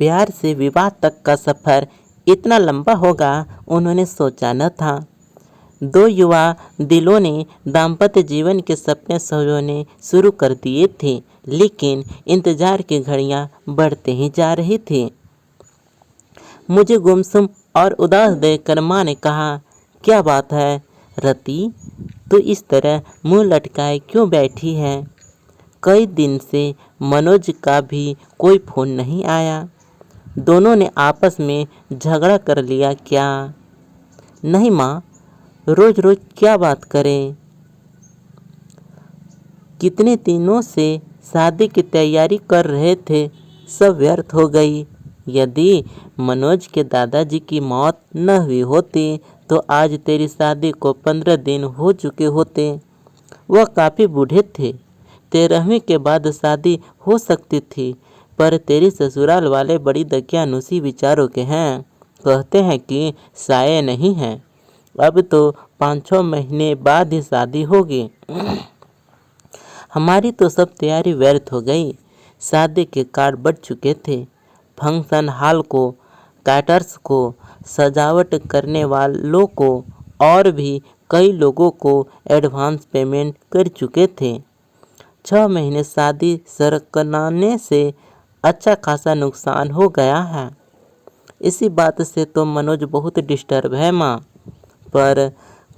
प्यार से विवाह तक का सफ़र इतना लंबा होगा उन्होंने सोचा न था। दो युवा दिलों ने दाम्पत्य जीवन के सपने सजोने शुरू कर दिए थे, लेकिन इंतजार की घड़ियां बढ़ते ही जा रही थी। मुझे गुमसुम और उदास देखकर माँ ने कहा, क्या बात है रति, तू इस तरह मुंह लटकाए क्यों बैठी है? कई दिन से मनोज का भी कोई फ़ोन नहीं आया। दोनों ने आपस में झगड़ा कर लिया क्या? नहीं माँ, रोज रोज क्या बात करें। कितने दिनों से शादी की तैयारी कर रहे थे, सब व्यर्थ हो गई। यदि मनोज के दादाजी की मौत न हुई होती तो आज तेरी शादी को 15 दिन हो चुके होते। वह काफ़ी बूढ़े थे। 13वीं के बाद शादी हो सकती थी, पर तेरी ससुराल वाले बड़ी दकियानुसी विचारों के हैं। कहते हैं कि साये नहीं हैं। अब तो 5-6 महीने बाद ही शादी होगी। हमारी तो सब तैयारी व्यर्थ हो गई। शादी के कार्ड बढ़ चुके थे। फंक्शन हॉल को, कैटर्स को, सजावट करने वालों को और भी कई लोगों को एडवांस पेमेंट कर चुके थे। 6 महीने शादी सरकनाने से अच्छा खासा नुकसान हो गया है। इसी बात से तो मनोज बहुत डिस्टर्ब है माँ, पर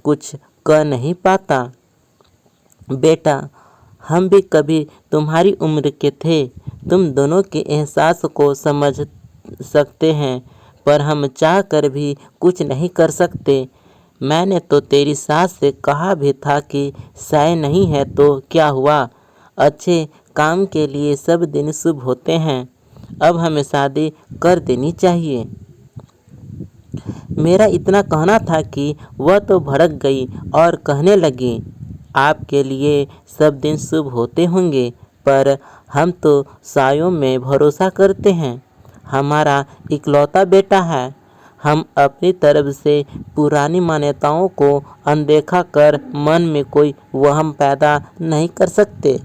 कुछ कह नहीं पाता। बेटा, हम भी कभी तुम्हारी उम्र के थे। तुम दोनों के एहसास को समझ सकते हैं, पर हम चाह कर भी कुछ नहीं कर सकते। मैंने तो तेरी सास से कहा भी था कि साय नहीं है तो क्या हुआ, अच्छे काम के लिए सब दिन शुभ होते हैं। अब हमें शादी कर देनी चाहिए। मेरा इतना कहना था कि वह तो भड़क गई और कहने लगी, आपके लिए सब दिन शुभ होते होंगे, पर हम तो सायों में भरोसा करते हैं। हमारा इकलौता बेटा है। हम अपनी तरफ से पुरानी मान्यताओं को अनदेखा कर मन में कोई वहम पैदा नहीं कर सकते।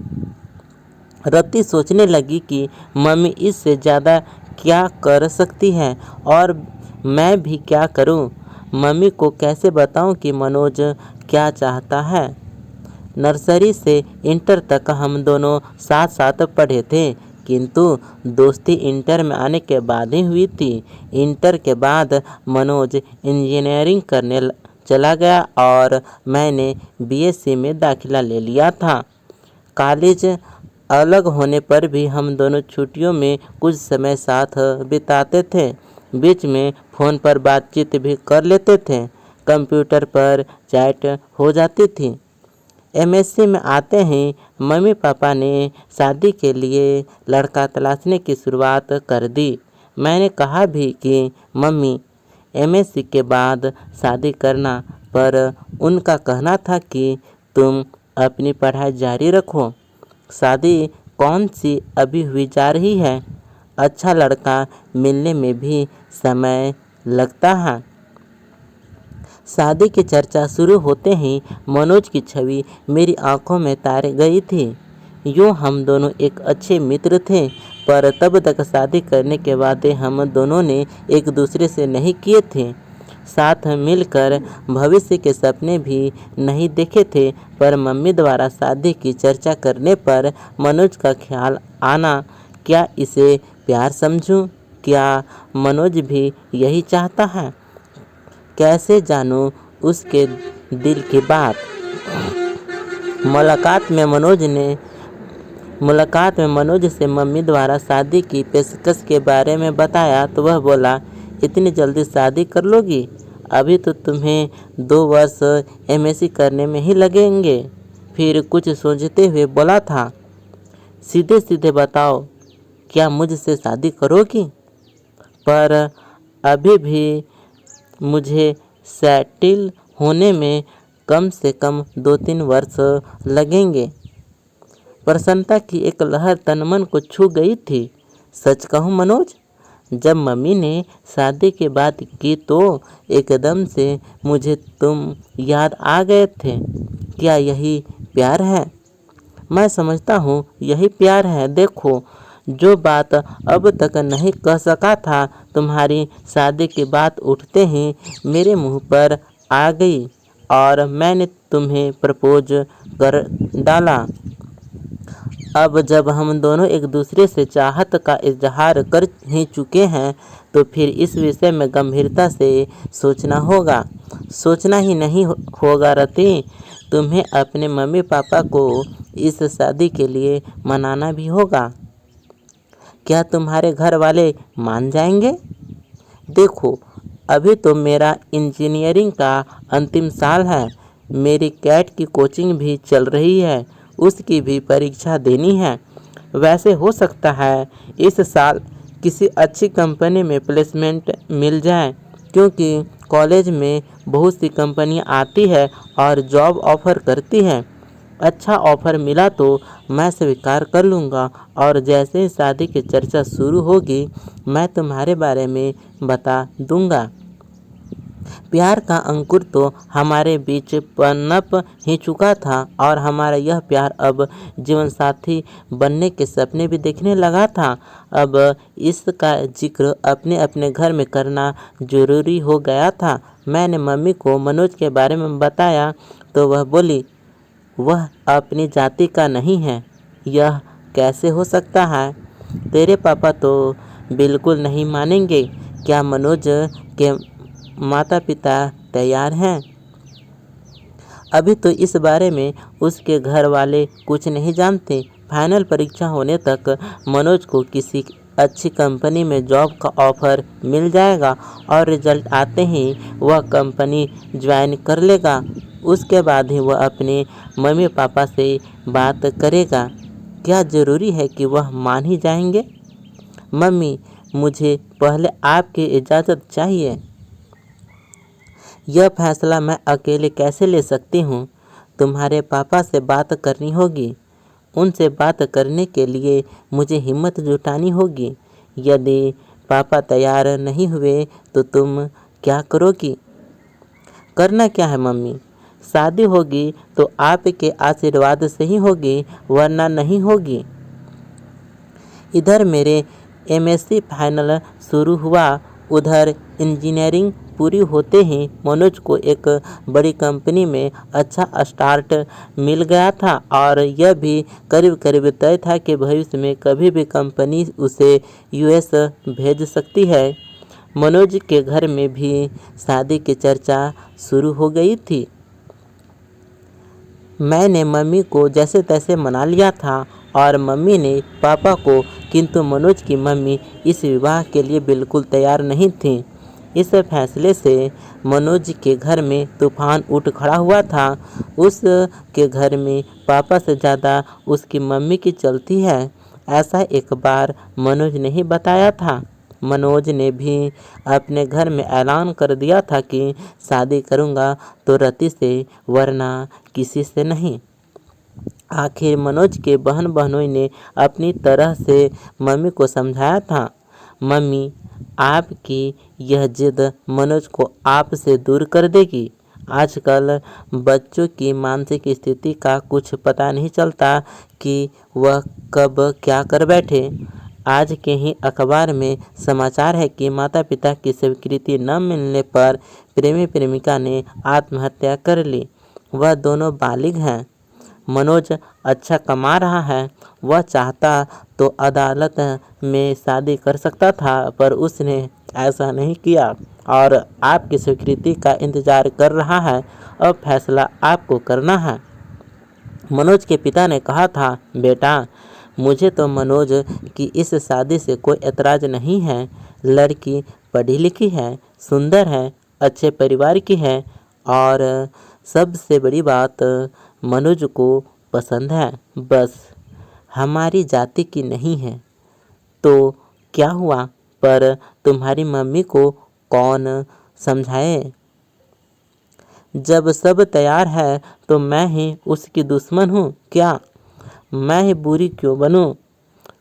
रति सोचने लगी कि मम्मी इससे ज़्यादा क्या कर सकती है और मैं भी क्या करूं। मम्मी को कैसे बताऊं कि मनोज क्या चाहता है। नर्सरी से इंटर तक हम दोनों साथ साथ पढ़े थे, किंतु दोस्ती इंटर में आने के बाद ही हुई थी। इंटर के बाद मनोज इंजीनियरिंग करने चला गया और मैंने बीएससी में दाखिला ले लिया था। कॉलेज अलग होने पर भी हम दोनों छुट्टियों में कुछ समय साथ बिताते थे। बीच में फ़ोन पर बातचीत भी कर लेते थे। कंप्यूटर पर चैट हो जाती थी। एमएससी में आते ही मम्मी पापा ने शादी के लिए लड़का तलाशने की शुरुआत कर दी। मैंने कहा भी कि मम्मी एमएससी के बाद शादी करना, पर उनका कहना था कि तुम अपनी पढ़ाई जारी रखो। शादी कौन सी अभी हुई जा रही है। अच्छा लड़का मिलने में भी समय लगता है। शादी की चर्चा शुरू होते ही मनोज की छवि मेरी आंखों में तार गई थी। यूँ हम दोनों एक अच्छे मित्र थे, पर तब तक शादी करने के वादे हम दोनों ने एक दूसरे से नहीं किए थे। साथ मिलकर भविष्य के सपने भी नहीं देखे थे, पर मम्मी द्वारा शादी की चर्चा करने पर मनोज का ख्याल आना, क्या इसे प्यार समझूं? क्या मनोज भी यही चाहता है? कैसे जानूं उसके दिल की बात। मुलाकात में मनोज से मम्मी द्वारा शादी की पेशकश के बारे में बताया तो वह बोला, इतनी जल्दी शादी कर लोगी? अभी तो तुम्हें 2 वर्ष एमएससी करने में ही लगेंगे। फिर कुछ सोचते हुए बोला था, सीधे सीधे बताओ, क्या मुझसे शादी करोगी? पर अभी भी मुझे सेटिल होने में कम से कम 2-3 वर्ष लगेंगे। प्रसन्नता की एक लहर तन मन को छू गई थी। सच कहूँ मनोज, जब मम्मी ने शादी की बात की तो एकदम से मुझे तुम याद आ गए थे। क्या यही प्यार है? मैं समझता हूँ यही प्यार है। देखो, जो बात अब तक नहीं कह सका था, तुम्हारी शादी की बात उठते ही मेरे मुंह पर आ गई और मैंने तुम्हें प्रपोज कर डाला। अब जब हम दोनों एक दूसरे से चाहत का इजहार कर ही चुके हैं तो फिर इस विषय में गंभीरता से सोचना होगा। सोचना ही नहीं होगा रति, तुम्हें अपने मम्मी पापा को इस शादी के लिए मनाना भी होगा। क्या तुम्हारे घर वाले मान जाएंगे? देखो, अभी तो मेरा इंजीनियरिंग का अंतिम साल है, मेरी कैट की कोचिंग भी चल रही है, उसकी भी परीक्षा देनी है। वैसे हो सकता है इस साल किसी अच्छी कंपनी में प्लेसमेंट मिल जाए, क्योंकि कॉलेज में बहुत सी कंपनियां आती है और जॉब ऑफ़र करती हैं। अच्छा ऑफ़र मिला तो मैं स्वीकार कर लूँगा और जैसे ही शादी की चर्चा शुरू होगी मैं तुम्हारे बारे में बता दूँगा। प्यार का अंकुर तो हमारे बीच पनप ही चुका था और हमारा यह प्यार अब जीवन साथी बनने के सपने भी देखने लगा था। अब इसका जिक्र अपने अपने घर में करना जरूरी हो गया था। मैंने मम्मी को मनोज के बारे में बताया तो वह बोली, वह अपनी जाति का नहीं है। यह कैसे हो सकता है? तेरे पापा तो बिल्कुल नहीं मानेंगे। क्या मनोज के माता पिता तैयार हैं? अभी तो इस बारे में उसके घर वाले कुछ नहीं जानते। फाइनल परीक्षा होने तक मनोज को किसी अच्छी कंपनी में जॉब का ऑफ़र मिल जाएगा और रिजल्ट आते ही वह कंपनी ज्वाइन कर लेगा। उसके बाद ही वह अपने मम्मी पापा से बात करेगा। क्या ज़रूरी है कि वह मान ही जाएंगे? मम्मी, मुझे पहले आपकी इजाज़त चाहिए। यह फैसला मैं अकेले कैसे ले सकती हूँ? तुम्हारे पापा से बात करनी होगी। उनसे बात करने के लिए मुझे हिम्मत जुटानी होगी। यदि पापा तैयार नहीं हुए तो तुम क्या करोगी? करना क्या है मम्मी? शादी होगी तो आपके आशीर्वाद से ही होगी, वरना नहीं होगी। इधर मेरे एमएससी फाइनल शुरू हुआ, उधर इंजीनियरिंग पूरी होते ही मनोज को एक बड़ी कंपनी में अच्छा स्टार्ट मिल गया था और यह भी करीब करीब तय था कि भविष्य में कभी भी कंपनी उसे यूएस भेज सकती है। मनोज के घर में भी शादी की चर्चा शुरू हो गई थी। मैंने मम्मी को जैसे तैसे मना लिया था और मम्मी ने पापा को, किंतु मनोज की मम्मी इस विवाह के लिए बिल्कुल तैयार नहीं थी। इस फैसले से मनोज के घर में तूफान उठ खड़ा हुआ था। उसके घर में पापा से ज़्यादा उसकी मम्मी की चलती है। ऐसा एक बार मनोज ने ही बताया था। मनोज ने भी अपने घर में ऐलान कर दिया था कि शादी करूँगा तो रति से, वरना किसी से नहीं। आखिर मनोज के बहन बहनोई ने अपनी तरह से मम्मी को समझाया था। मम्मी, आपकी यह जिद मनोज को आपसे दूर कर देगी। आजकल बच्चों की मानसिक स्थिति का कुछ पता नहीं चलता कि वह कब क्या कर बैठे। आज के ही अखबार में समाचार है कि माता पिता की स्वीकृति न मिलने पर प्रेमी प्रेमिका ने आत्महत्या कर ली। वह दोनों बालिग हैं। मनोज अच्छा कमा रहा है। वह चाहता तो अदालत में शादी कर सकता था, पर उसने ऐसा नहीं किया और आपकी स्वीकृति का इंतज़ार कर रहा है। अब फैसला आपको करना है। मनोज के पिता ने कहा था, बेटा, मुझे तो मनोज की इस शादी से कोई एतराज़ नहीं है। लड़की पढ़ी लिखी है, सुंदर है, अच्छे परिवार की है और सबसे बड़ी बात मनोज को पसंद है। बस हमारी जाति की नहीं है तो क्या हुआ, पर तुम्हारी मम्मी को कौन समझाए? जब सब तैयार है तो मैं ही उसकी दुश्मन हूँ क्या? मैं ही बुरी क्यों बनूँ?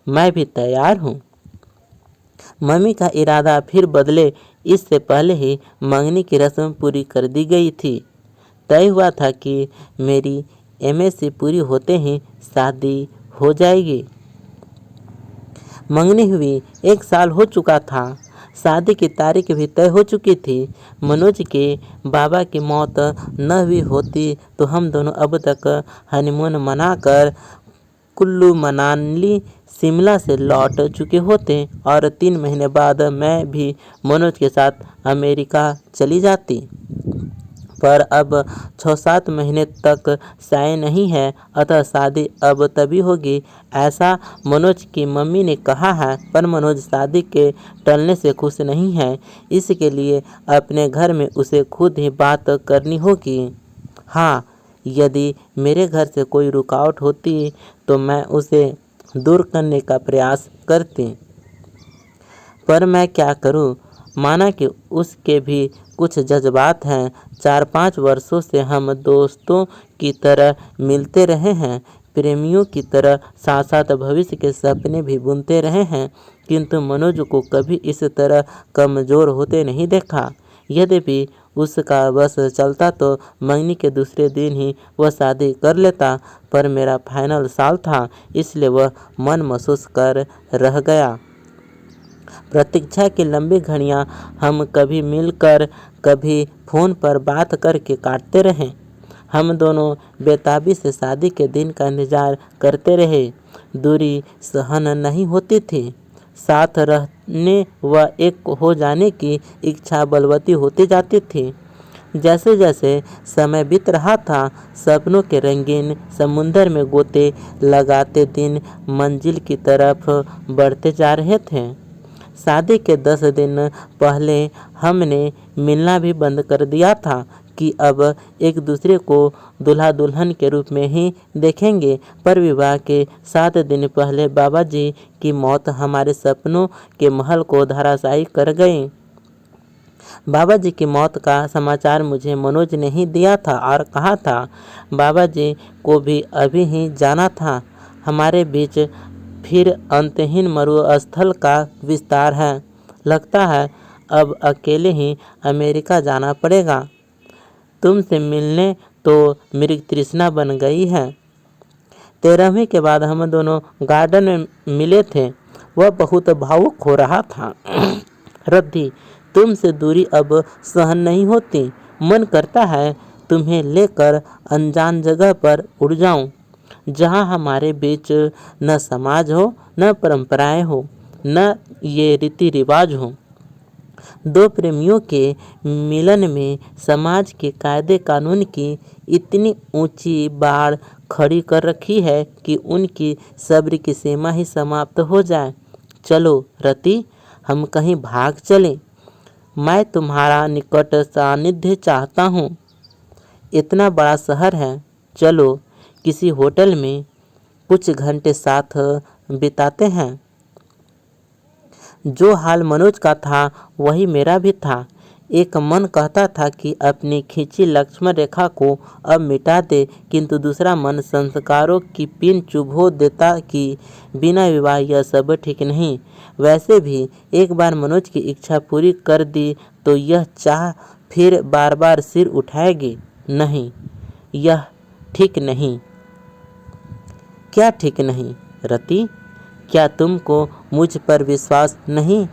मैं भी तैयार हूँ। मम्मी का इरादा फिर बदले इससे पहले ही मंगनी की रस्म पूरी कर दी गई थी। तय हुआ था कि मेरी एमएससी पूरी होते ही शादी हो जाएगी। मंगनी हुई 1 साल हो चुका था। शादी की तारीख भी तय हो चुकी थी। मनोज के बाबा की मौत न हुई होती तो हम दोनों अब तक हनीमून मनाकर कुल्लू मनाली शिमला से लौट चुके होते और 3 महीने बाद मैं भी मनोज के साथ अमेरिका चली जाती। पर अब 6-7 महीने तक साय नहीं है, अतः शादी अब तभी होगी, ऐसा मनोज की मम्मी ने कहा है। पर मनोज शादी के टलने से खुश नहीं है। इसके लिए अपने घर में उसे खुद ही बात करनी होगी। हाँ, यदि मेरे घर से कोई रुकावट होती तो मैं उसे दूर करने का प्रयास करती, पर मैं क्या करूं? माना कि उसके भी कुछ जज्बात हैं। 4-5 वर्षों से हम दोस्तों की तरह मिलते रहे हैं, प्रेमियों की तरह साथ साथ भविष्य के सपने भी बुनते रहे हैं, किंतु मनोज को कभी इस तरह कमज़ोर होते नहीं देखा। यद्यपि उसका बस चलता तो मंगनी के दूसरे दिन ही वह शादी कर लेता, पर मेरा फाइनल साल था, इसलिए वह मन महसूस कर रह गया। प्रतीक्षा की लंबी घड़ियां हम कभी मिलकर कभी फ़ोन पर बात करके काटते रहे। हम दोनों बेताबी से शादी के दिन का इंतज़ार करते रहे। दूरी सहन नहीं होती थी। साथ रहने व एक हो जाने की इच्छा बलवती होती जाती थी। जैसे जैसे समय बीत रहा था, सपनों के रंगीन समुंदर में गोते लगाते दिन मंजिल की तरफ बढ़ते जा रहे थे। शादी के 10 दिन पहले हमने मिलना भी बंद कर दिया था कि अब एक दूसरे को दूल्हा दुल्हन के रूप में ही देखेंगे। पर विवाह के 7 दिन पहले बाबा जी की मौत हमारे सपनों के महल को धराशायी कर गई। बाबा जी की मौत का समाचार मुझे मनोज ने ही दिया था और कहा था बाबा जी को भी अभी ही जाना था। हमारे बीच फिर अंतहीन मरुस्थल का विस्तार है। लगता है अब अकेले ही अमेरिका जाना पड़ेगा। तुमसे मिलने तो मेरी तृष्णा बन गई है। 13वीं के बाद हम दोनों गार्डन में मिले थे। वह बहुत भावुक हो रहा था। रद्दी, तुमसे दूरी अब सहन नहीं होती। मन करता है तुम्हें लेकर अनजान जगह पर उड़ जाऊं, जहां हमारे बीच न समाज हो, न परंपराएं हो, न ये रीति रिवाज हो। दो प्रेमियों के मिलन में समाज के कायदे कानून की इतनी ऊंची बाड़ खड़ी कर रखी है कि उनकी सब्र की सीमा ही समाप्त हो जाए। चलो रति, हम कहीं भाग चलें। मैं तुम्हारा निकट सानिध्य चाहता हूँ। इतना बड़ा शहर है, चलो किसी होटल में कुछ घंटे साथ बिताते हैं। जो हाल मनोज का था वही मेरा भी था। एक मन कहता था कि अपनी खींची लक्ष्मण रेखा को अब मिटा दे, किंतु दूसरा मन संस्कारों की पिन चुभो देता कि बिना विवाह यह सब ठीक नहीं। वैसे भी एक बार मनोज की इच्छा पूरी कर दी तो यह चाह फिर बार बार सिर उठाएगी। नहीं, यह ठीक नहीं। क्या ठीक नहीं रति? क्या तुमको मुझ पर विश्वास नहीं?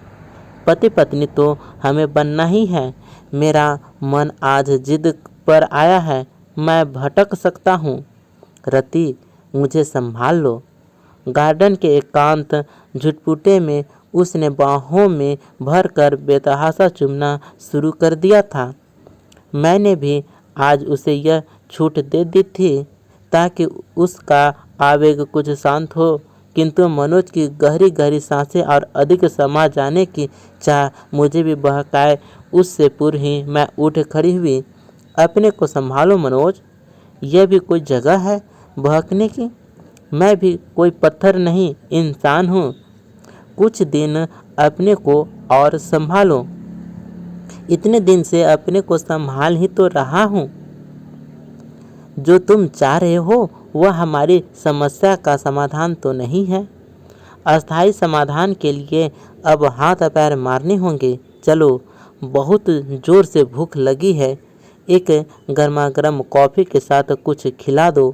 पति पत्नी तो हमें बनना ही है। मेरा मन आज जिद पर आया है। मैं भटक सकता हूँ। रति, मुझे संभाल लो। गार्डन के एकांत झुटपुटे में उसने बाहों में भरकर बेतहाशा चूमना शुरू कर दिया था। मैंने भी आज उसे यह छूट दे दी थी ताकि उसका आवेग कुछ शांत हो, किंतु मनोज की गहरी गहरी सांसें और अधिक समा जाने की चाह मुझे भी बहकाए। उससे पूर्व ही मैं उठ खड़ी हुई। अपने को संभालो मनोज, यह भी कोई जगह है बहकने की? मैं भी कोई पत्थर नहीं, इंसान हूँ। कुछ दिन अपने को और संभालो। इतने दिन से अपने को संभाल ही तो रहा हूँ। जो तुम चाह रहे हो वह हमारी समस्या का समाधान तो नहीं है। अस्थायी समाधान के लिए अब हाथ पैर मारने होंगे। चलो, बहुत ज़ोर से भूख लगी है। एक गर्मा गर्म कॉफ़ी के साथ कुछ खिला दो,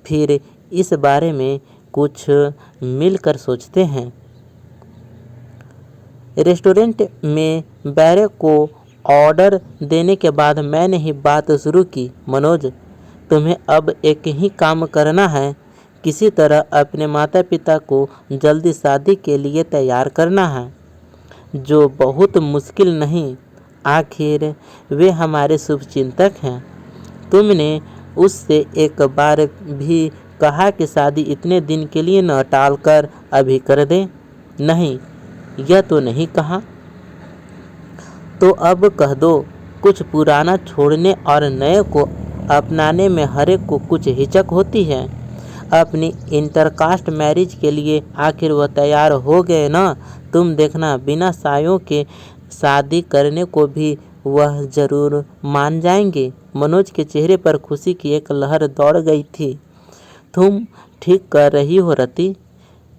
फिर इस बारे में कुछ मिलकर सोचते हैं। रेस्टोरेंट में बैरे को ऑर्डर देने के बाद मैंने ही बात शुरू की। मनोज, तुम्हें अब एक ही काम करना है, किसी तरह अपने माता पिता को जल्दी शादी के लिए तैयार करना है, जो बहुत मुश्किल नहीं, आखिर वे हमारे शुभचिंतक हैं। तुमने उससे एक बार भी कहा कि शादी इतने दिन के लिए न टालकर अभी कर दे? नहीं, यह तो नहीं कहा। तो अब कह दो। कुछ पुराना छोड़ने और नए को अपनाने में हर एक को कुछ हिचक होती है। अपनी इंटरकास्ट मैरिज के लिए आखिर वह तैयार हो गए ना। तुम देखना, बिना सायों के शादी करने को भी वह जरूर मान जाएंगे। मनोज के चेहरे पर खुशी की एक लहर दौड़ गई थी। तुम ठीक कर रही हो रति,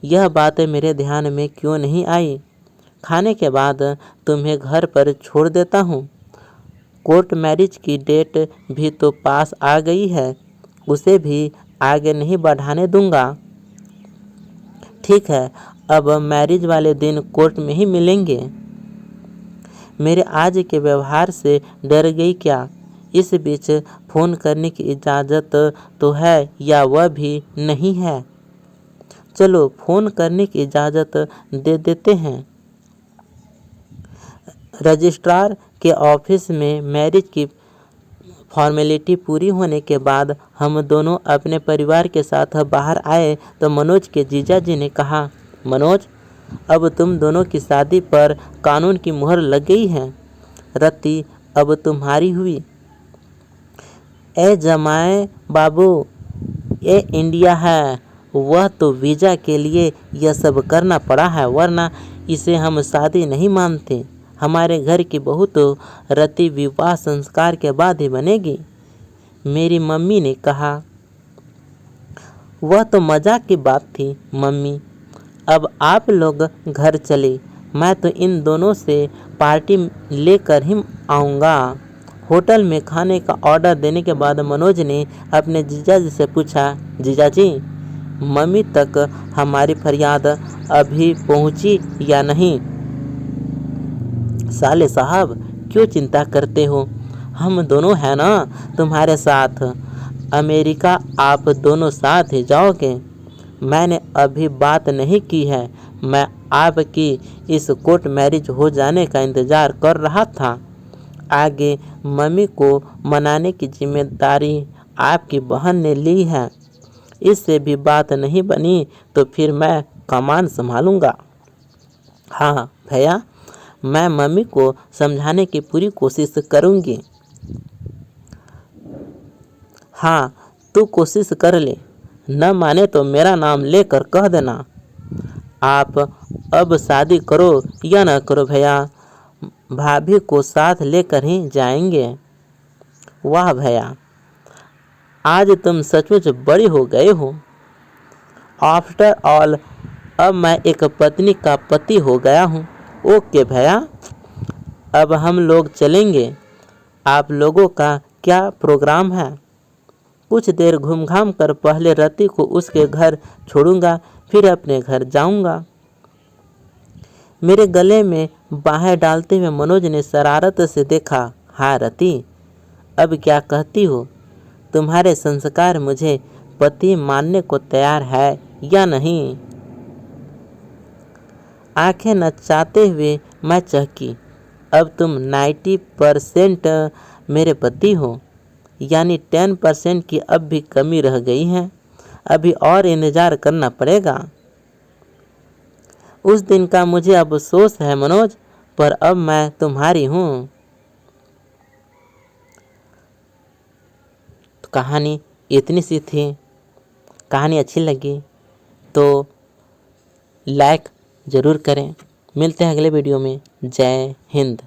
यह बात मेरे ध्यान में क्यों नहीं आई? खाने के बाद तुम्हें घर पर छोड़ देता हूँ। कोर्ट मैरिज की डेट भी तो पास आ गई है, उसे भी आगे नहीं बढ़ाने दूंगा। ठीक है, अब मैरिज वाले दिन कोर्ट में ही मिलेंगे। मेरे आज के व्यवहार से डर गई क्या? इस बीच फ़ोन करने की इजाज़त तो है या वह भी नहीं है? चलो फ़ोन करने की इजाज़त दे देते हैं। रजिस्ट्रार के ऑफिस में मैरिज की फॉर्मेलिटी पूरी होने के बाद हम दोनों अपने परिवार के साथ बाहर आए तो मनोज के जीजा जी ने कहा, मनोज, अब तुम दोनों की शादी पर कानून की मुहर लग गई है। रति अब तुम्हारी हुई। ए जमाए बाबू, ये इंडिया है, वह तो वीज़ा के लिए यह सब करना पड़ा है, वरना इसे हम शादी नहीं मानते। हमारे घर की बहू तो रति विवाह संस्कार के बाद ही बनेगी। मेरी मम्मी ने कहा। वह तो मजाक की बात थी मम्मी, अब आप लोग घर चले, मैं तो इन दोनों से पार्टी लेकर ही आऊँगा। होटल में खाने का ऑर्डर देने के बाद मनोज ने अपने जीजा जी से पूछा, जीजा जी, मम्मी तक हमारी फरियाद अभी पहुंची या नहीं? साले साहब, क्यों चिंता करते हो, हम दोनों हैं ना तुम्हारे साथ। अमेरिका आप दोनों साथ ही जाओगे। मैंने अभी बात नहीं की है, मैं आपकी इस कोर्ट मैरिज हो जाने का इंतज़ार कर रहा था। आगे मम्मी को मनाने की जिम्मेदारी आपकी बहन ने ली है। इससे भी बात नहीं बनी तो फिर मैं कमान संभालूंगा। हाँ भैया, मैं मम्मी को समझाने की पूरी कोशिश करूंगी। हाँ, तू कोशिश कर ले, न माने तो मेरा नाम लेकर कह देना। आप अब शादी करो या न करो भैया, भाभी को साथ लेकर ही जाएंगे। वाह भैया, आज तुम सचमुच बड़ी हो गए हो। आफ्टर ऑल अब मैं एक पत्नी का पति हो गया हूँ। ओके भैया, अब हम लोग चलेंगे। आप लोगों का क्या प्रोग्राम है? कुछ देर घूम घाम कर पहले रति को उसके घर छोड़ूंगा, फिर अपने घर जाऊंगा। मेरे गले में बाहें डालते हुए मनोज ने शरारत से देखा। हाँ रति, अब क्या कहती हो? तुम्हारे संस्कार मुझे पति मानने को तैयार है या नहीं? आंखें नचाते हुए मैं चहकी। अब तुम 90% मेरे पति हो, यानी 10% की अब भी कमी रह गई है। अभी और इंतज़ार करना पड़ेगा। उस दिन का मुझे अफसोस है मनोज, पर अब मैं तुम्हारी हूँ। तो कहानी इतनी सी थी। कहानी अच्छी लगी तो लाइक ज़रूर करें। मिलते हैं अगले वीडियो में। जय हिंद।